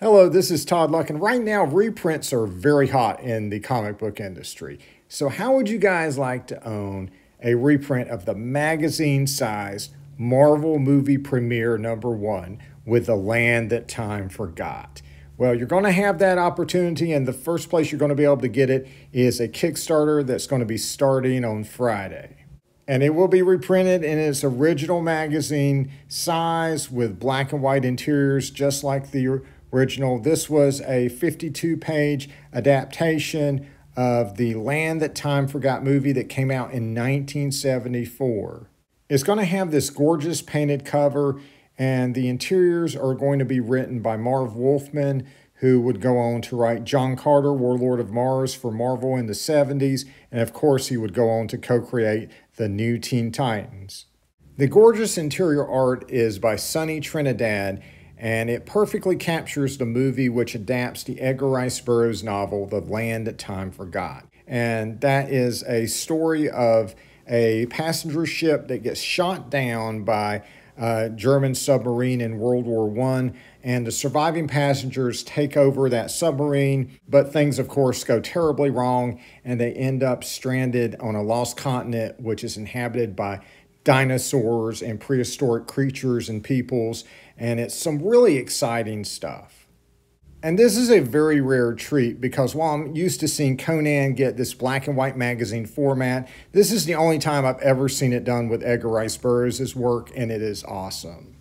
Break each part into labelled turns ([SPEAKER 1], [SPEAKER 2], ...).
[SPEAKER 1] Hello, this is Todd Luck, and right now reprints are very hot in the comic book industry. So how would you guys like to own a reprint of the magazine-sized Marvel movie premiere #1 with The Land That Time Forgot? Well, you're going to have that opportunity, and the first place you're going to be able to get it is a Kickstarter that's going to be starting on Friday. And it will be reprinted in its original magazine size with black and white interiors, just like the original. This was a 52-page adaptation of the Land That Time Forgot movie that came out in 1974. It's going to have this gorgeous painted cover, and the interiors are going to be written by Marv Wolfman, who would go on to write John Carter, Warlord of Mars for Marvel in the 70s, and of course he would go on to co-create the new Teen Titans. The gorgeous interior art is by Sonny Trinidad, and it perfectly captures the movie which adapts the Edgar Rice Burroughs novel, The Land That Time Forgot. And that is a story of a passenger ship that gets shot down by a German submarine in World War I, and the surviving passengers take over that submarine, but things, of course, go terribly wrong, and they end up stranded on a lost continent, which is inhabited by dinosaurs and prehistoric creatures and peoples, and it's some really exciting stuff. And this is a very rare treat because while I'm used to seeing Conan get this black and white magazine format, this is the only time I've ever seen it done with Edgar Rice Burroughs' work, and it is awesome.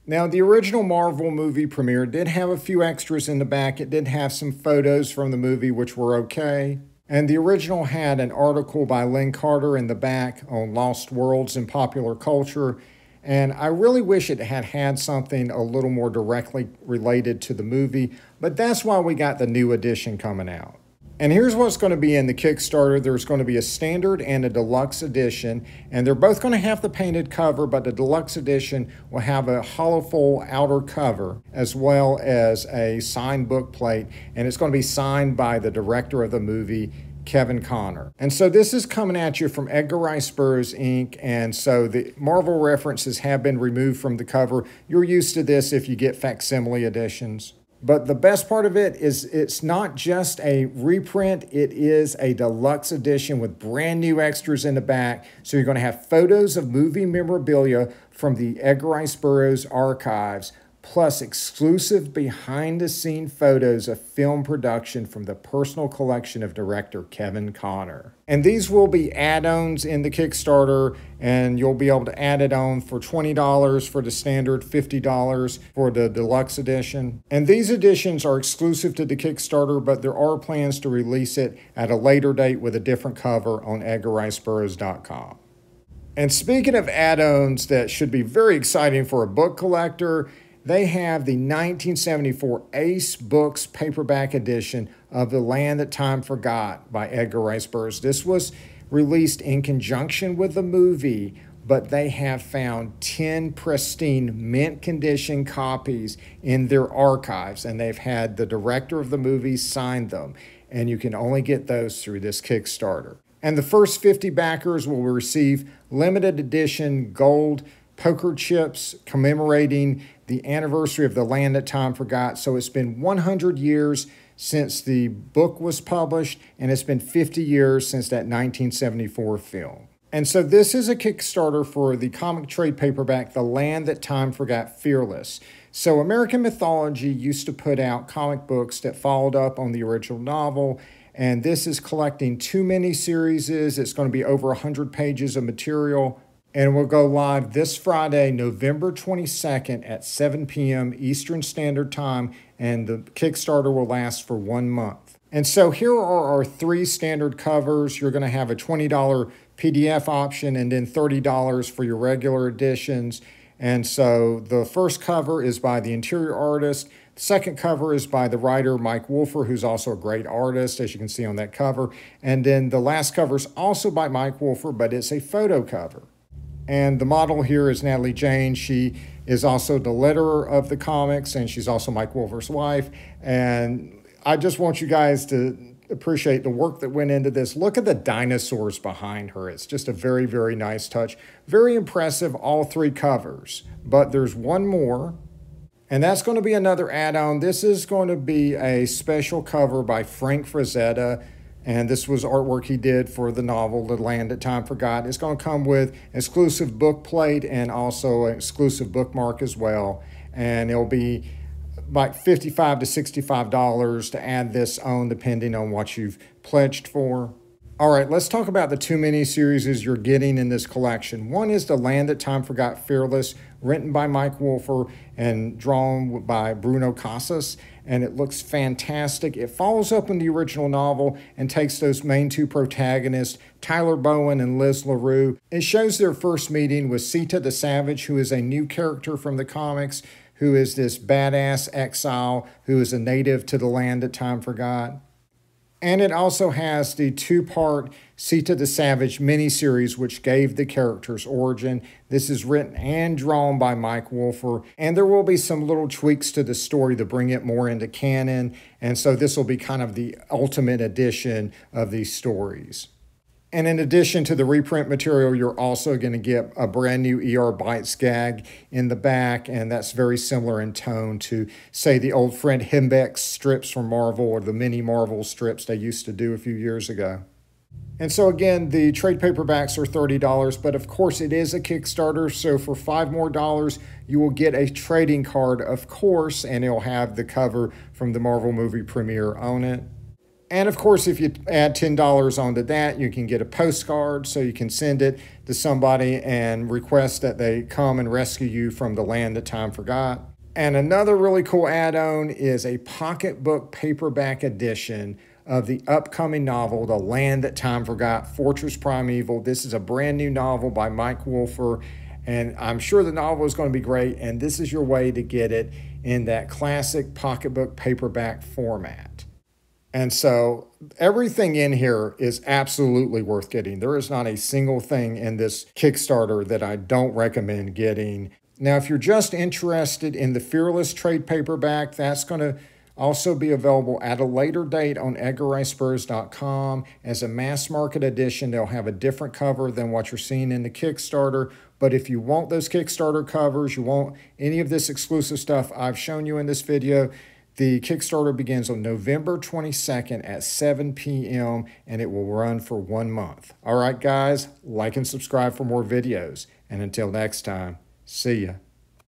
[SPEAKER 1] Now, the original Marvel movie premiere did have a few extras in the back. It did have some photos from the movie, which were okay. And the original had an article by Lynn Carter in the back on lost worlds in popular culture. And I really wish it had had something a little more directly related to the movie, but that's why we got the new edition coming out. And here's what's going to be in the Kickstarter. There's going to be a standard and a deluxe edition, and they're both going to have the painted cover, but the deluxe edition will have a hollow foil outer cover as well as a signed book plate, and it's going to be signed by the director of the movie, Kevin Conner. And so this is coming at you from Edgar Rice Burroughs Inc. And so the Marvel references have been removed from the cover. You're used to this if you get facsimile editions. But the best part of it is it's not just a reprint, it is a deluxe edition with brand new extras in the back. So you're going to have photos of movie memorabilia from the Edgar Rice Burroughs archives, plus exclusive behind-the-scene photos of film production from the personal collection of director Kevin Conner. And these will be add-ons in the Kickstarter, and you'll be able to add it on for $20 for the standard, $50 for the deluxe edition. And these editions are exclusive to the Kickstarter, but there are plans to release it at a later date with a different cover on EdgarRiceBurroughs.com. And speaking of add-ons that should be very exciting for a book collector, they have the 1974 Ace Books paperback edition of The Land That Time Forgot by Edgar Rice Burroughs. This was released in conjunction with the movie, but they have found 10 pristine mint condition copies in their archives, and they've had the director of the movie sign them, and you can only get those through this Kickstarter. And the first 50 backers will receive limited edition gold poker chips commemorating the anniversary of The Land That Time Forgot. So it's been 100 years since the book was published, and it's been 50 years since that 1974 film. And so this is a Kickstarter for the comic trade paperback, The Land That Time Forgot Fearless. So American Mythology used to put out comic books that followed up on the original novel, and this is collecting 2 miniseries. It's going to be over 100 pages of material, and will go live this Friday, November 22nd at 7 p.m. Eastern Standard Time, and the Kickstarter will last for 1 month. And so here are our 3 standard covers. You're going to have a $20 PDF option and then $30 for your regular editions. And so the first cover is by the interior artist. The second cover is by the writer Mike Wolfer, who's also a great artist, as you can see on that cover. And then the last cover is also by Mike Wolfer, but it's a photo cover. And the model here is Natalie Jane. She is also the letterer of the comics, and she's also Mike Wolfer's wife. And I just want you guys to appreciate the work that went into this. Look at the dinosaurs behind her. It's just a very, very nice touch. Very impressive, all 3 covers. But there's one more. And that's going to be another add-on. This is going to be a special cover by Frank Frazetta. And this was artwork he did for the novel, The Land That Time Forgot. It's going to come with exclusive book plate and also an exclusive bookmark as well. And it'll be like $55 to $65 to add this on, depending on what you've pledged for. All right, let's talk about the two mini-series you're getting in this collection. One is The Land That Time Forgot Fearless, written by Mike Wolfer and drawn by Bruno Casas, and it looks fantastic. It follows up on the original novel and takes those main two protagonists, Tyler Bowen and Liz LaRue. It shows their first meeting with Sita the Savage, who is a new character from the comics, who is this badass exile who is a native to the land that time forgot. And it also has the two-part Sita the Savage miniseries, which gave the character's origin. This is written and drawn by Mike Wolfer, and there will be some little tweaks to the story to bring it more into canon, and so this will be kind of the ultimate edition of these stories. And in addition to the reprint material, you're also going to get a brand new ER Bites gag in the back, and that's very similar in tone to, say, the old Fred Hembeck strips from Marvel or the mini Marvel strips they used to do a few years ago. And so again, the trade paperbacks are $30, but of course it is a Kickstarter, so for $5 more, you will get a trading card, of course, and it'll have the cover from the Marvel movie premiere on it. And of course, if you add $10 onto that, you can get a postcard, so you can send it to somebody and request that they come and rescue you from the land that time forgot. And another really cool add-on is a pocketbook paperback edition of the upcoming novel, The Land That Time Forgot, Fortress Primeval. This is a brand new novel by Mike Wolfer, and I'm sure the novel is going to be great, and this is your way to get it in that classic pocketbook paperback format. And so everything in here is absolutely worth getting. There is not a single thing in this Kickstarter that I don't recommend getting. Now, if you're just interested in the Fearless trade paperback, that's going to also be available at a later date on EdgarRiceBurrs.com. As a mass market edition, they'll have a different cover than what you're seeing in the Kickstarter. But if you want those Kickstarter covers, you want any of this exclusive stuff I've shown you in this video, the Kickstarter begins on November 22nd at 7 p.m. and it will run for 1 month. All right, guys, like and subscribe for more videos. And until next time, see ya.